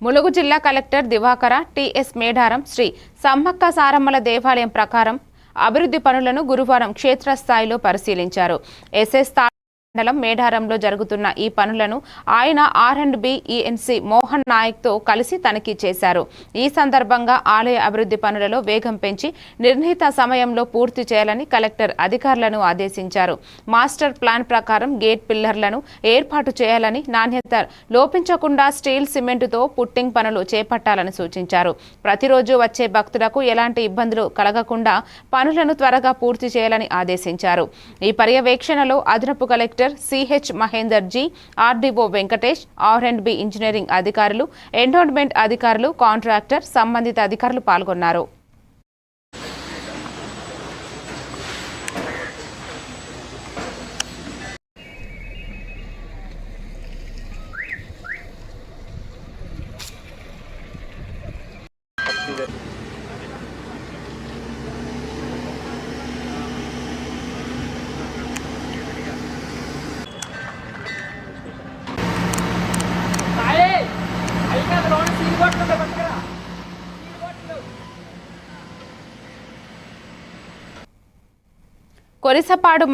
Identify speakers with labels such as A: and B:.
A: ములుగు జిల్లా collector Divakara TS Medaram Shri Sammakka సారమ్మల దేవాలయం ప్రకారం అభివృద్ధి పనులను గురువారం క్షేత్రస్థాయిలో పరిశీలించారు. ఎస్ఎస్ మండలం మేడారంలో జరుగుతున్న ఈ పనులను ఆయన R&B ENC మోహన్ నాయక్తో కలిసి తనిఖీ చేశారు. ఈ సందర్భంగా ఆలయ అభివృద్ధి పనులలో వేగం పెంచి నిర్ణీత సమయంలో పూర్తి చేయాలని కలెక్టర్ అధికారులను ఆదేశించారు. మాస్టర్ ప్లాన్ ప్రకారం గేట్ పిల్లర్లను ఏర్పాటు చేయాలని, నాణ్యత లోపించకుండా స్టీల్ సిమెంటుతో పుట్టింగ్ పనులు చేపట్టాలని సూచించారు. ప్రతిరోజు వచ్చే భక్తులకు ఎలాంటి ఇబ్బందులు కలగకుండా పనులను త్వరగా పూర్తి చేయాలని ఆదేశించారు. ఈ పర్యవేక్షణలో అదనపు collector CH Mahender ji, RDO Venkatesh, R&B engineering అధికారులు, ఎండోన్మెంట్ అధికారులు, కాంట్రాక్టర్, సంబంధిత అధికారులు పాల్గొన్నారు. కొరిసపాడు